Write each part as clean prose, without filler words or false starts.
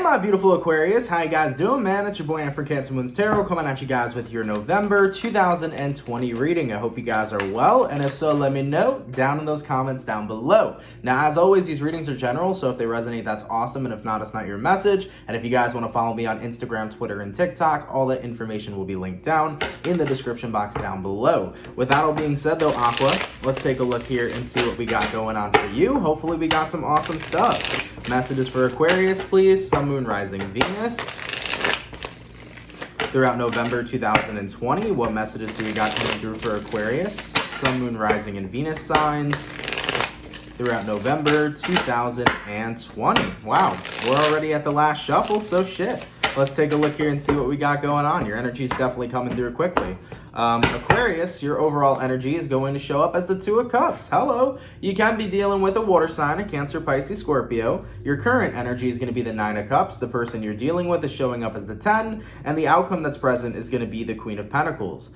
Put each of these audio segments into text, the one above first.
my beautiful Aquarius, how you guys doing, man? It's your boy for CancerMoonsTarot coming at you guys with your November 2020 reading. I hope you guys are well, and if so, let me know down in those comments down below. Now, as always, these readings are general, so if they resonate, that's awesome, and if not, it's not your message. And if you guys want to follow me on Instagram, Twitter, and TikTok, all that information will be linked down in the description box down below. With that all being said, though, Aqua, let's take a look here and see what we got going on for you. Hopefully, we got some awesome stuff. Messages for Aquarius, please. Sun, Moon, Rising, Venus. Throughout November 2020, what messages do we got coming through for Aquarius? Sun, Moon, Rising, and Venus signs. Throughout November 2020. Wow, we're already at the last shuffle, so shit. Let's take a look here and see what we got going on. Your energy is definitely coming through quickly. Aquarius, your overall energy is going to show up as the Two of Cups. Hello. You can be dealing with a water sign, a Cancer, Pisces, Scorpio. Your current energy is going to be the Nine of Cups. The person you're dealing with is showing up as the 10, and the outcome that's present is going to be the Queen of Pentacles.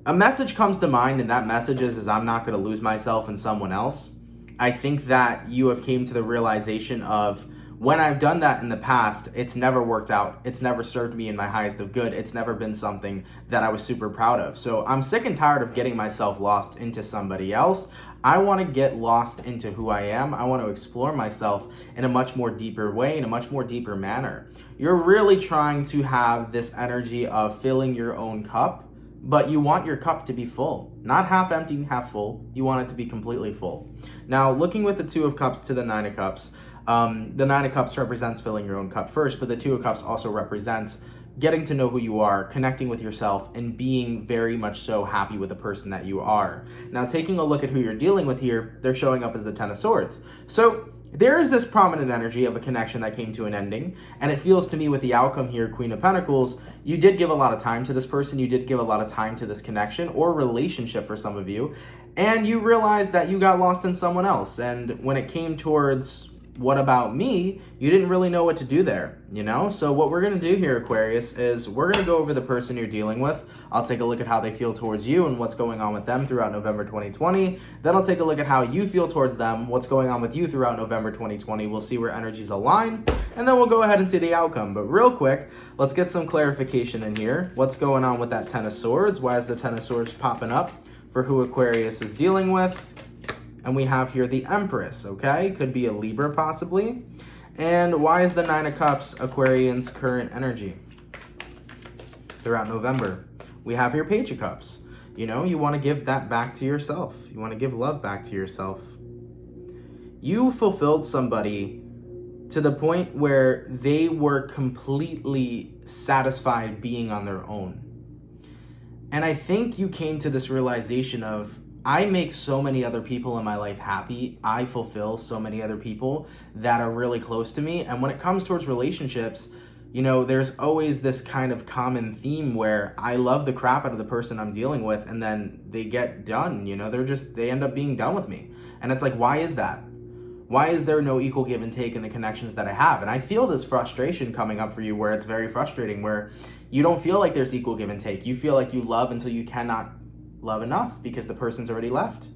A message comes to mind, and that message is I'm not going to lose myself in someone else. I think that you have came to the realization of, when I've done that in the past, it's never worked out. It's never served me in my highest of good. It's never been something that I was super proud of. So I'm sick and tired of getting myself lost into somebody else. I want to get lost into who I am. I want to explore myself in a much more deeper way, in a much more deeper manner. You're really trying to have this energy of filling your own cup, but you want your cup to be full. Not half empty, half full. You want it to be completely full. Now, looking with the Two of Cups to the Nine of Cups, the Nine of Cups represents filling your own cup first, but the Two of Cups also represents getting to know who you are, connecting with yourself, and being very much so happy with the person that you are. Now, taking a look at who you're dealing with here, they're showing up as the Ten of Swords. So there is this prominent energy of a connection that came to an ending, and it feels to me with the outcome here, Queen of Pentacles, you did give a lot of time to this person, you did give a lot of time to this connection or relationship for some of you, and you realized that you got lost in someone else, and when it came towards what about me, you didn't really know what to do there, you know? So what we're going to do here, Aquarius, is we're going to go over the person you're dealing with. I'll take a look at how they feel towards you and what's going on with them throughout November 2020. Then I'll take a look at how you feel towards them, what's going on with you throughout November 2020. We'll see where energies align, and then we'll go ahead and see the outcome. But real quick, let's get some clarification in here. What's going on with that Ten of Swords? Why is the Ten of Swords popping up for who Aquarius is dealing with? And we have here the Empress, okay? Could be a Libra, possibly. And why is the Nine of Cups Aquarian's current energy throughout November? We have here Page of Cups. You know, you want to give that back to yourself. You want to give love back to yourself. You fulfilled somebody to the point where they were completely satisfied being on their own. And I think you came to this realization of, I make so many other people in my life happy. I fulfill so many other people that are really close to me. And when it comes towards relationships, you know, there's always this kind of common theme where I love the crap out of the person I'm dealing with, and then they get done, you know, they end up being done with me. And it's like, why is that? Why is there no equal give and take in the connections that I have? And I feel this frustration coming up for you where it's very frustrating, where you don't feel like there's equal give and take. You feel like you love until you cannot love enough because the person's already left.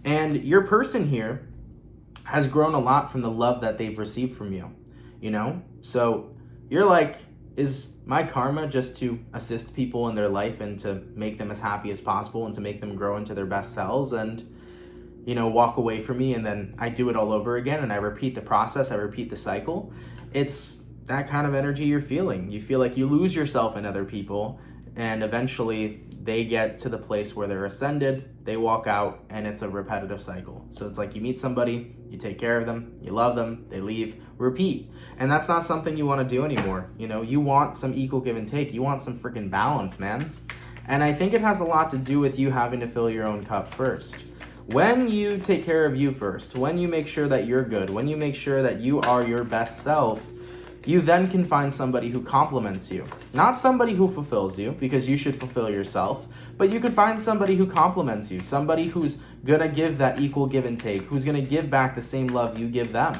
And your person here has grown a lot from the love that they've received from you, you know? So you're like, is my karma just to assist people in their life and to make them as happy as possible and to make them grow into their best selves and, you know, walk away from me, and then I do it all over again and I repeat the process, I repeat the cycle? It's that kind of energy you're feeling. You feel like you lose yourself in other people, and eventually they get to the place where they're ascended, they walk out, and it's a repetitive cycle. So it's like you meet somebody, you take care of them, you love them, they leave, repeat. And that's not something you want to do anymore. You know, you want some equal give and take. You want some freaking balance, man. And I think it has a lot to do with you having to fill your own cup first. When you take care of you first, when you make sure that you're good, when you make sure that you are your best self, you then can find somebody who compliments you. Not somebody who fulfills you, because you should fulfill yourself, but you could find somebody who compliments you, somebody who's gonna give that equal give and take, who's gonna give back the same love you give them.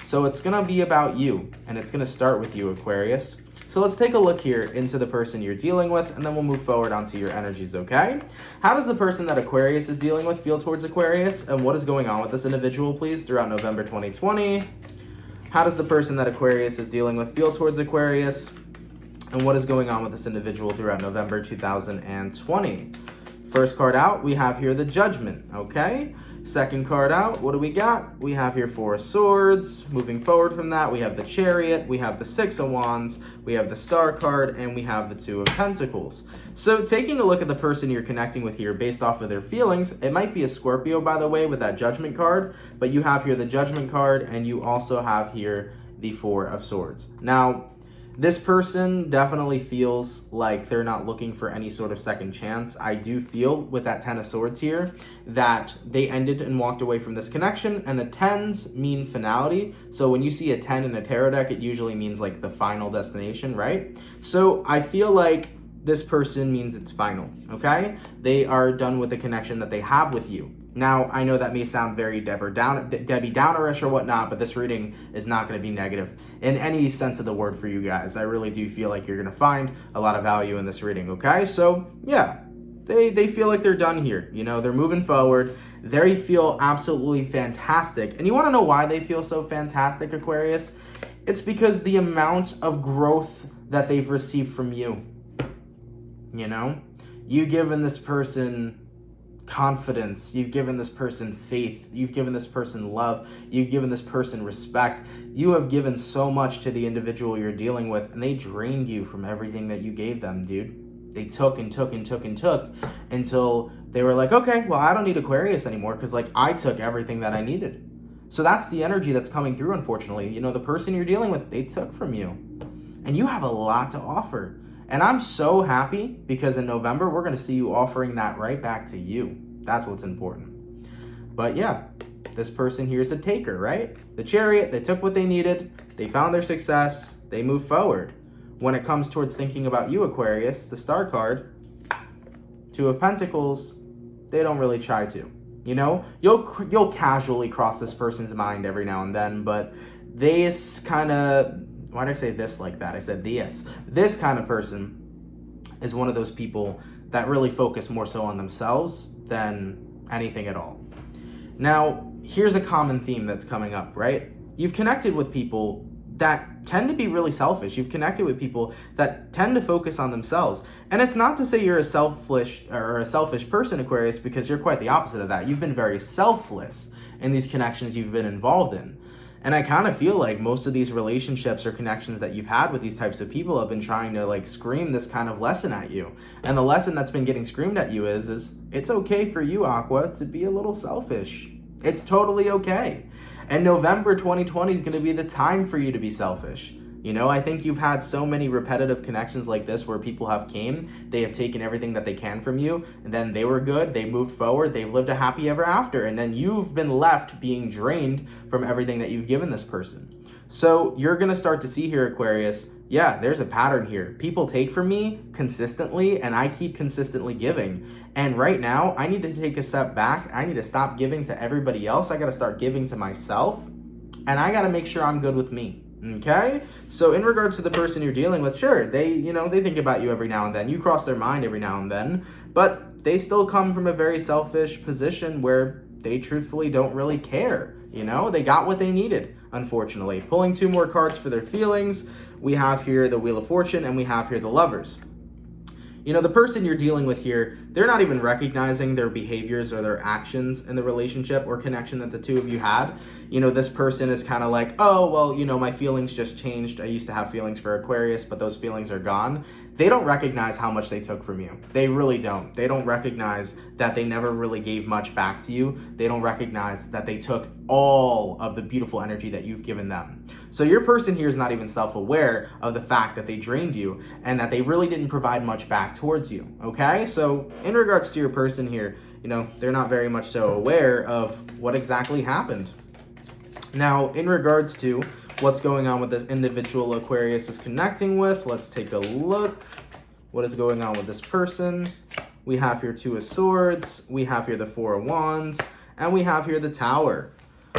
So it's gonna be about you, and it's gonna start with you, Aquarius. So let's take a look here into the person you're dealing with, and then we'll move forward onto your energies, okay? How does the person that Aquarius is dealing with feel towards Aquarius, and what is going on with this individual, please, throughout November 2020? How does the person that Aquarius is dealing with feel towards Aquarius? And what is going on with this individual throughout November 2020? First card out, we have here the Judgment, okay? Second card out, what do we got? We have here Four of Swords. Moving forward from that, we have the Chariot, we have the Six of Wands, we have the Star card, and we have the Two of Pentacles. So taking a look at the person you're connecting with here based off of their feelings, it might be a Scorpio, by the way, with that Judgment card, but you have here the Judgment card, and you also have here the Four of Swords. Now, this person definitely feels like they're not looking for any sort of second chance. I do feel with that Ten of Swords here that they ended and walked away from this connection, and the tens mean finality. So when you see a 10 in a tarot deck, it usually means like the final destination, right? So I feel like this person means it's final, okay? They are done with the connection that they have with you. Now, I know that may sound very Debbie Downerish or whatnot, but this reading is not going to be negative in any sense of the word for you guys. I really do feel like you're going to find a lot of value in this reading, okay? So, yeah, they feel like they're done here. You know, they're moving forward. They feel absolutely fantastic. And you want to know why they feel so fantastic, Aquarius? It's because the amount of growth that they've received from you. You know? You've given this person confidence, you've given this person faith, you've given this person love, you've given this person respect. You have given so much to the individual you're dealing with, and they drained you from everything that you gave them, dude. They took and took and took and took until they were like, okay, well, I don't need Aquarius anymore because like I took everything that I needed. So that's the energy that's coming through, unfortunately. You know, the person you're dealing with, they took from you, and you have a lot to offer. And I'm so happy because in November, we're going to see you offering that right back to you. That's what's important. But yeah, this person here is a taker, right? The Chariot, they took what they needed. They found their success. They moved forward. When it comes towards thinking about you, Aquarius, the Star card, Two of Pentacles, they don't really try to. You know, you'll casually cross this person's mind every now and then, but this kind of... Why did I say this like that? I said this. This kind of person is one of those people that really focus more so on themselves than anything at all. Now, here's a common theme that's coming up, right? You've connected with people that tend to be really selfish. You've connected with people that tend to focus on themselves. And it's not to say you're a selfish person, Aquarius, because you're quite the opposite of that. You've been very selfless in these connections you've been involved in. And I kind of feel like most of these relationships or connections that you've had with these types of people have been trying to like scream this kind of lesson at you. And the lesson that's been getting screamed at you is it's okay for you, Aqua, to be a little selfish. It's totally okay. And November 2020 is going to be the time for you to be selfish. You know, I think you've had so many repetitive connections like this where people have came, they have taken everything that they can from you, and then they were good, they moved forward, they've lived a happy ever after, and then you've been left being drained from everything that you've given this person. So you're going to start to see here, Aquarius, yeah, there's a pattern here. People take from me consistently, and I keep consistently giving. And right now, I need to take a step back. I need to stop giving to everybody else. I got to start giving to myself, and I got to make sure I'm good with me. Okay, so in regards to the person you're dealing with, sure, they think about you every now and then. You cross their mind every now and then, but they still come from a very selfish position where they truthfully don't really care. You know, they got what they needed, unfortunately. Pulling two more cards for their feelings, we have here the Wheel of Fortune and we have here the Lovers. You know, the person you're dealing with here, they're not even recognizing their behaviors or their actions in the relationship or connection that the two of you had. You know, this person is kind of like, oh, well, you know, my feelings just changed. I used to have feelings for Aquarius, but those feelings are gone. They don't recognize how much they took from you. They really don't. They don't recognize that they never really gave much back to you. They don't recognize that they took all of the beautiful energy that you've given them. So your person here is not even self-aware of the fact that they drained you and that they really didn't provide much back towards you, okay? So in regards to your person here, you know, they're not very much so aware of what exactly happened. Now, in regards to what's going on with this individual Aquarius is connecting with, let's take a look. What is going on with this person? We have here Two of Swords, we have here the Four of Wands, and we have here the Tower.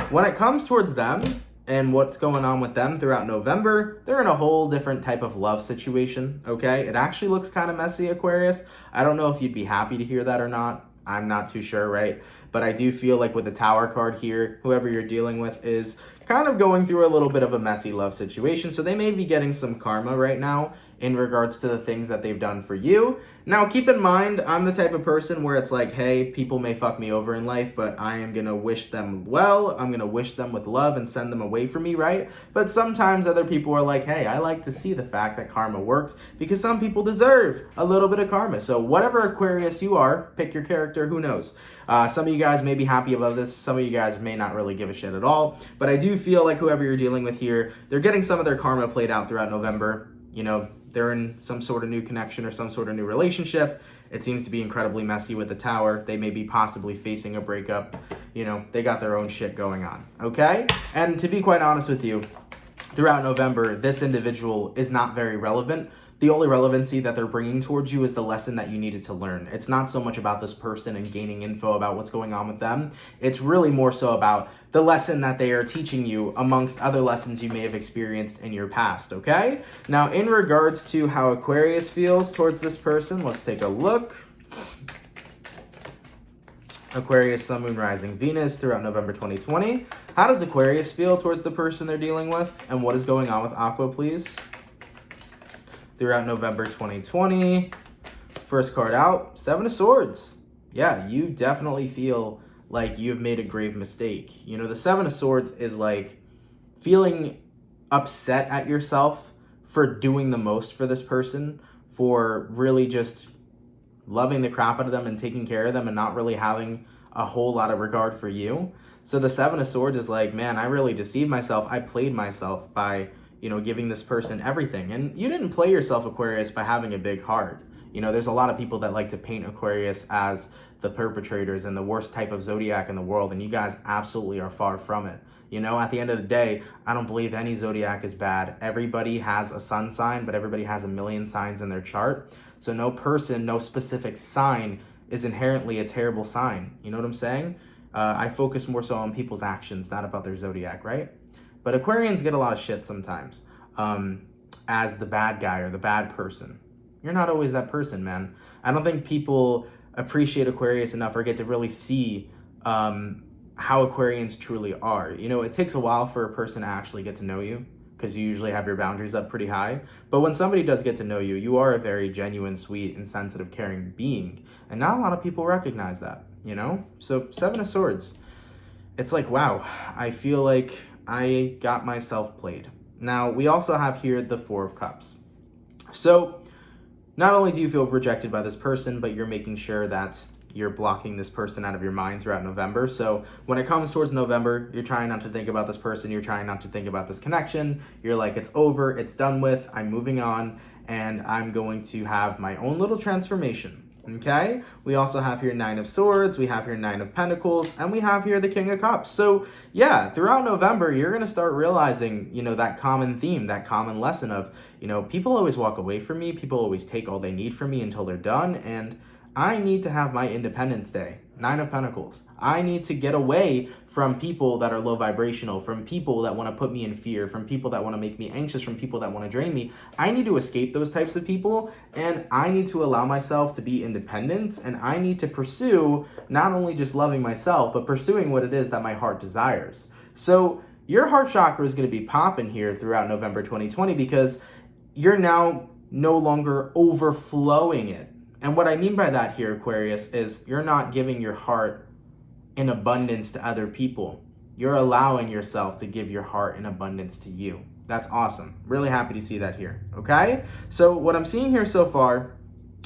When it comes towards them and what's going on with them throughout November, they're in a whole different type of love situation, okay? It actually looks kind of messy, Aquarius. I don't know if you'd be happy to hear that or not. I'm not too sure, right? But I do feel like with the Tower card here, whoever you're dealing with is kind of going through a little bit of a messy love situation. So they may be getting some karma right now in regards to the things that they've done for you. Now, keep in mind, I'm the type of person where it's like, hey, people may fuck me over in life, but I am going to wish them well. I'm going to wish them with love and send them away from me, right? But sometimes other people are like, hey, I like to see the fact that karma works because some people deserve a little bit of karma. So whatever Aquarius you are, pick your character, who knows? Some of you guys may be happy about this. Some of you guys may not really give a shit at all. But I do feel like whoever you're dealing with here, they're getting some of their karma played out throughout November. You know, they're in some sort of new connection or some sort of new relationship. It seems to be incredibly messy with the Tower. They may be possibly facing a breakup. You know, they got their own shit going on, okay? And to be quite honest with you, throughout November, this individual is not very relevant. The only relevancy that they're bringing towards you is the lesson that you needed to learn. It's not so much about this person and gaining info about what's going on with them. It's really more so about the lesson that they are teaching you amongst other lessons you may have experienced in your past, okay? Now, in regards to how Aquarius feels towards this person, let's take a look. Aquarius, Sun, Moon, Rising, Venus throughout November 2020. How does Aquarius feel towards the person they're dealing with? And what is going on with Aqua, please? Throughout November 2020. First card out, Seven of Swords. Yeah, you definitely feel like you've made a grave mistake. You know, the Seven of Swords is like feeling upset at yourself for doing the most for this person, for really just loving the crap out of them and taking care of them and not really having a whole lot of regard for you. So the Seven of Swords is like, man, I really deceived myself. I played myself by, you know, giving this person everything. And you didn't play yourself, Aquarius, by having a big heart. You know, there's a lot of people that like to paint Aquarius as the perpetrators and the worst type of zodiac in the world, and you guys absolutely are far from it. You know, at the end of the day, I don't believe any zodiac is bad. Everybody has a sun sign, but everybody has a million signs in their chart. So no person, no specific sign is inherently a terrible sign. You know what I'm saying? I focus more so on people's actions, not about their zodiac, right? But Aquarians get a lot of shit sometimes as the bad guy or the bad person. You're not always that person, man. I don't think people appreciate Aquarius enough or get to really see how Aquarians truly are. You know, it takes a while for a person to actually get to know you because you usually have your boundaries up pretty high. But when somebody does get to know you, you are a very genuine, sweet, and sensitive, caring being. And not a lot of people recognize that, you know? So Seven of Swords, it's like, wow, I feel like I got myself played. Now, we also have here the Four of Cups. So not only do you feel rejected by this person, but you're making sure that you're blocking this person out of your mind throughout November. So when it comes towards November, you're trying not to think about this person. You're trying not to think about this connection. You're like, it's over, it's done with, I'm moving on, and I'm going to have my own little transformation. Okay, we also have here Nine of Swords, we have here Nine of Pentacles, and we have here the King of Cups. So yeah, throughout November, you're going to start realizing, you know, that common theme, that common lesson of, you know, people always walk away from me, people always take all they need from me until they're done, and I need to have my Independence Day. Nine of Pentacles. I need to get away from people that are low vibrational, from people that want to put me in fear, from people that want to make me anxious, from people that want to drain me. I need to escape those types of people, and I need to allow myself to be independent, and I need to pursue not only just loving myself, but pursuing what it is that my heart desires. So your heart chakra is going to be popping here throughout November 2020 because you're now no longer overflowing it. And what I mean by that here, Aquarius, is you're not giving your heart in abundance to other people. You're allowing yourself to give your heart in abundance to you. That's awesome. Really happy to see that here, okay? So what I'm seeing here so far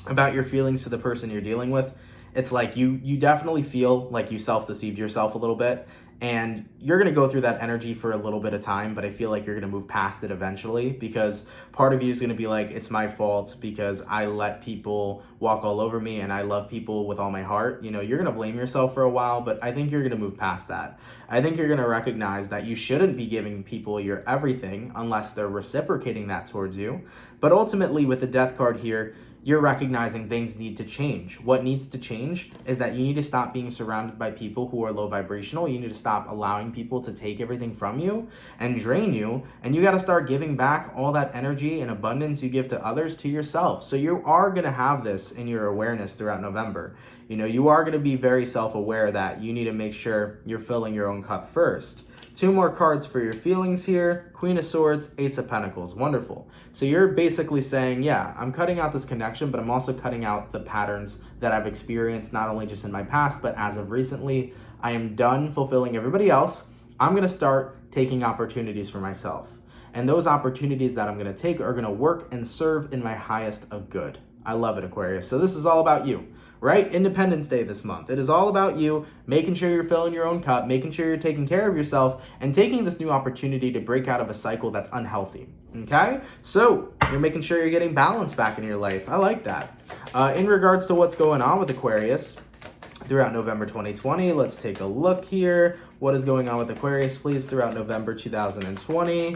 about your feelings to the person you're dealing with, it's like you definitely feel like you self-deceived yourself a little bit, and you're going to go through that energy for a little bit of time, but I feel like you're going to move past it eventually because part of you is going to be like, it's my fault because I let people walk all over me and I love people with all my heart. You know, you're going to blame yourself for a while, but I think you're going to move past that. I think you're going to recognize that you shouldn't be giving people your everything unless they're reciprocating that towards you. But ultimately, with the Death card here, you're recognizing things need to change. What needs to change is that you need to stop being surrounded by people who are low vibrational. You need to stop allowing people to take everything from you and drain you. And you got to start giving back all that energy and abundance you give to others to yourself. So you are going to have this in your awareness throughout November. You know, you are going to be very self-aware that you need to make sure you're filling your own cup first. 2 more cards for your feelings here. Queen of Swords, Ace of Pentacles. Wonderful. So you're basically saying, yeah, I'm cutting out this connection, but I'm also cutting out the patterns that I've experienced, not only just in my past, but as of recently. I am done fulfilling everybody else. I'm going to start taking opportunities for myself. And those opportunities that I'm going to take are going to work and serve in my highest of good. I love it, Aquarius. So this is all about you, right? Independence Day this month. It is all about you, making sure you're filling your own cup, making sure you're taking care of yourself, and taking this new opportunity to break out of a cycle that's unhealthy, okay? So you're making sure you're getting balance back in your life. I like that. In regards to what's going on with Aquarius throughout November 2020, let's take a look here. What is going on with Aquarius, please, throughout November 2020?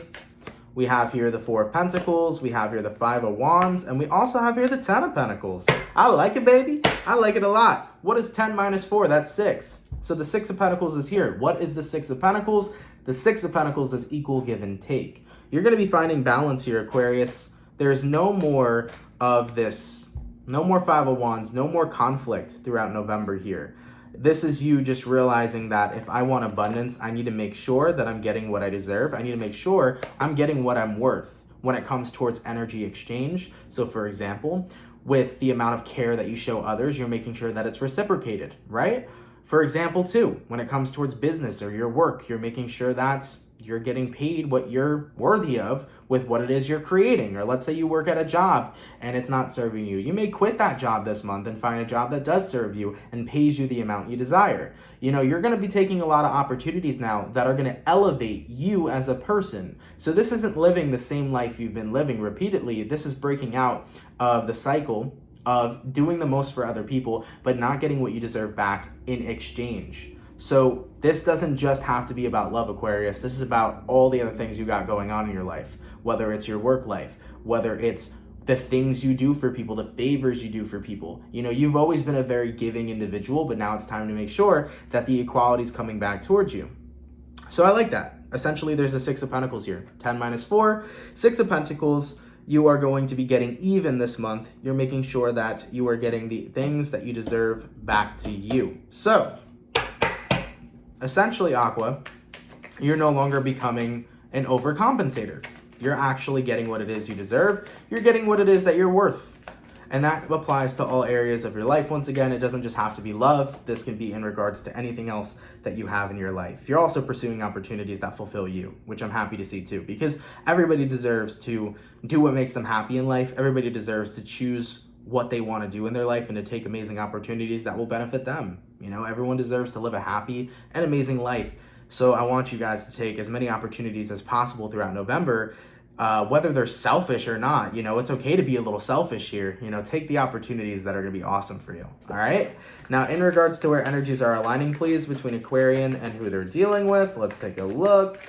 We have here the 4 of Pentacles, we have here the 5 of Wands, and we also have here the 10 of Pentacles. I like it, baby. I like it a lot. What is 10 minus 4? That's 6. So the 6 of Pentacles is here. What is the 6 of Pentacles? The 6 of Pentacles is equal give and take. You're going to be finding balance here, Aquarius. There's no more of this, no more 5 of Wands, no more conflict throughout November here. This is you just realizing that if I want abundance, I need to make sure that I'm getting what I deserve. I need to make sure I'm getting what I'm worth when it comes towards energy exchange. So for example, with the amount of care that you show others, you're making sure that it's reciprocated, right? For example, too, when it comes towards business or your work, you're making sure that you're getting paid what you're worthy of with what it is you're creating. Or let's say you work at a job and it's not serving you. You may quit that job this month and find a job that does serve you and pays you the amount you desire. You know, you're going to be taking a lot of opportunities now that are going to elevate you as a person. So this isn't living the same life you've been living repeatedly. This is breaking out of the cycle of doing the most for other people, but not getting what you deserve back in exchange. So this doesn't just have to be about love, Aquarius. This is about all the other things you got going on in your life, whether it's your work life, whether it's the things you do for people, the favors you do for people. You know, you've always been a very giving individual, but now it's time to make sure that the equality is coming back towards you. So I like that. Essentially, there's a 6 of Pentacles here. 10 minus 4, 6 of Pentacles. You are going to be getting even this month. You're making sure that you are getting the things that you deserve back to you. So essentially, Aqua, you're no longer becoming an overcompensator. You're actually getting what it is you deserve. You're getting what it is that you're worth. And that applies to all areas of your life. Once again, it doesn't just have to be love. This can be in regards to anything else that you have in your life. You're also pursuing opportunities that fulfill you, which I'm happy to see too, because everybody deserves to do what makes them happy in life. Everybody deserves to choose what they want to do in their life and to take amazing opportunities that will benefit them. You know, everyone deserves to live a happy and amazing life. So I want you guys to take as many opportunities as possible throughout November, whether they're selfish or not. You know, it's okay to be a little selfish here. You know, take the opportunities that are going to be awesome for you. All right. Now, in regards to where energies are aligning, please, between Aquarian and who they're dealing with, let's take a look.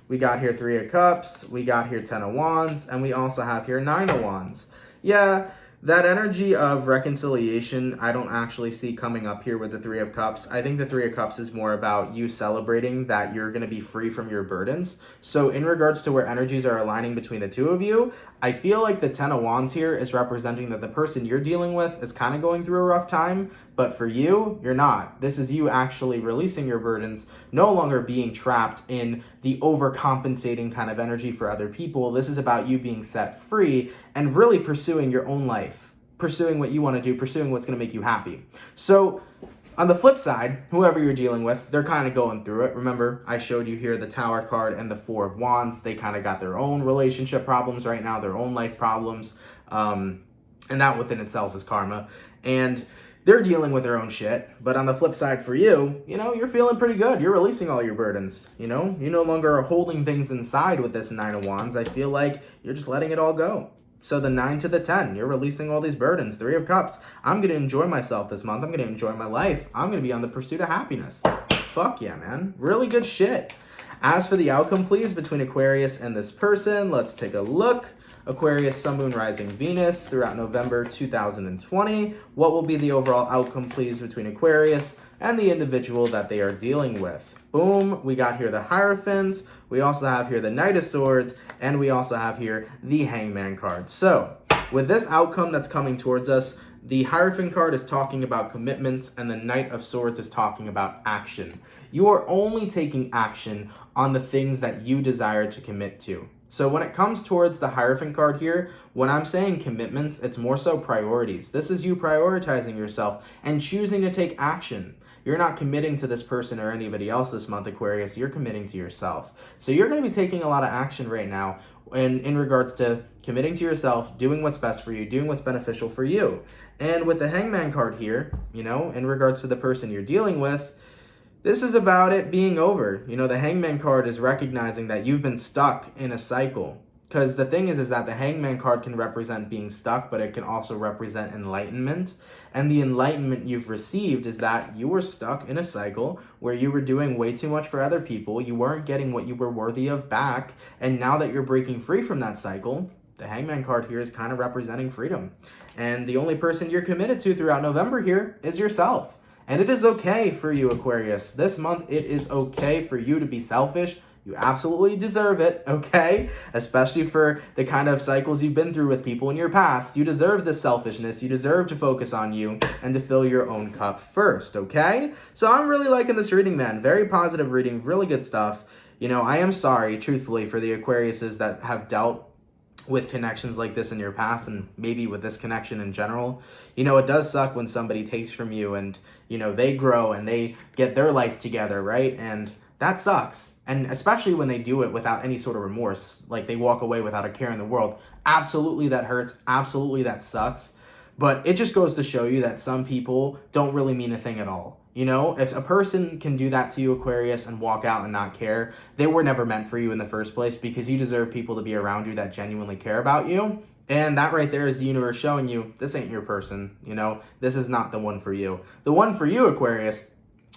We got here 3 of Cups. We got here 10 of Wands. And we also have here 9 of Wands. Yeah. That energy of reconciliation, I don't actually see coming up here with the 3 of Cups. I think the 3 of Cups is more about you celebrating that you're going to be free from your burdens. So in regards to where energies are aligning between the two of you, I feel like the 10 of Wands here is representing that the person you're dealing with is kind of going through a rough time, but for you, you're not. This is you actually releasing your burdens, no longer being trapped in the overcompensating kind of energy for other people. This is about you being set free and really pursuing your own life, pursuing what you want to do, pursuing what's going to make you happy. So on the flip side, whoever you're dealing with, they're kind of going through it. Remember, I showed you here the Tower card and the 4 of Wands. They kind of got their own relationship problems right now, their own life problems. And that within itself is karma. And they're dealing with their own shit. But on the flip side for you, you know, you're feeling pretty good. You're releasing all your burdens. You know, you no longer are holding things inside with this 9 of Wands. I feel like you're just letting it all go. So the 9 to the 10, you're releasing all these burdens. 3 of Cups, I'm going to enjoy myself this month. I'm going to enjoy my life. I'm going to be on the pursuit of happiness. Fuck yeah, man. Really good shit. As for the outcome, please, between Aquarius and this person, let's take a look. Aquarius, Sun, Moon, Rising, Venus throughout November 2020. What will be the overall outcome, please, between Aquarius and the individual that they are dealing with? Boom, we got here the Hierophants. We also have here the Knight of Swords, and we also have here the Hangman card. So with this outcome that's coming towards us, The Hierophant card is talking about commitments, and the Knight of Swords is talking about action. You are only taking action on the things that you desire to commit to. So when it comes towards the Hierophant card here, when I'm saying commitments, it's more so priorities. This is you prioritizing yourself and choosing to take action. You're not committing to this person or anybody else this month, Aquarius. You're committing to yourself. So you're going to be taking a lot of action right now in regards to committing to yourself, doing what's best for you, doing what's beneficial for you. And with the Hangman card here, you know, in regards to the person you're dealing with, this is about it being over. You know, the Hangman card is recognizing that you've been stuck in a cycle. Because the thing is that the Hangman card can represent being stuck, but it can also represent enlightenment. And the enlightenment you've received is that you were stuck in a cycle where you were doing way too much for other people. You weren't getting what you were worthy of back. And now that you're breaking free from that cycle, the Hangman card here is kind of representing freedom. And the only person you're committed to throughout November here is yourself. And it is okay for you, Aquarius. This month, it is okay for you to be selfish. You absolutely deserve it, okay? Especially for the kind of cycles you've been through with people in your past. You deserve this selfishness. You deserve to focus on you and to fill your own cup first, okay? So I'm really liking this reading, man. Very positive reading, really good stuff. You know, I am sorry, truthfully, for the Aquariuses that have dealt with connections like this in your past, and maybe with this connection in general. You know, it does suck when somebody takes from you and, you know, they grow and they get their life together, right? And that sucks. And especially when they do it without any sort of remorse, like they walk away without a care in the world. Absolutely that hurts. Absolutely that sucks. But it just goes to show you that some people don't really mean a thing at all. You know, if a person can do that to you, Aquarius, and walk out and not care, they were never meant for you in the first place, because you deserve people to be around you that genuinely care about you. And that right there is the universe showing you, this ain't your person, you know, this is not the one for you. The one for you, Aquarius,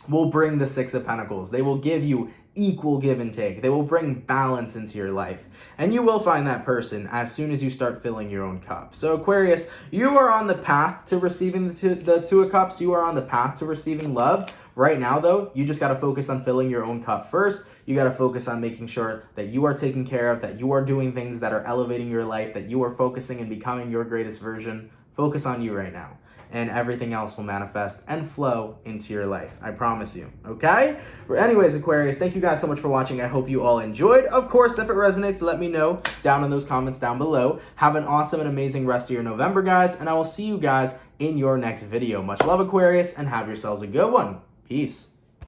will bring the Six of Pentacles. They will give you equal give and take. They will bring balance into your life. And you will find that person as soon as you start filling your own cup. So Aquarius, you are on the path to receiving the Two of Cups. You are on the path to receiving love. Right now, though, you just got to focus on filling your own cup first. You got to focus on making sure that you are taken care of, that you are doing things that are elevating your life, that you are focusing and becoming your greatest version. Focus on you right now, and everything else will manifest and flow into your life. I promise you, okay? Anyways, Aquarius, thank you guys so much for watching. I hope you all enjoyed. Of course, if it resonates, let me know down in those comments down below. Have an awesome and amazing rest of your November, guys, and I will see you guys in your next video. Much love, Aquarius, and have yourselves a good one. Peace.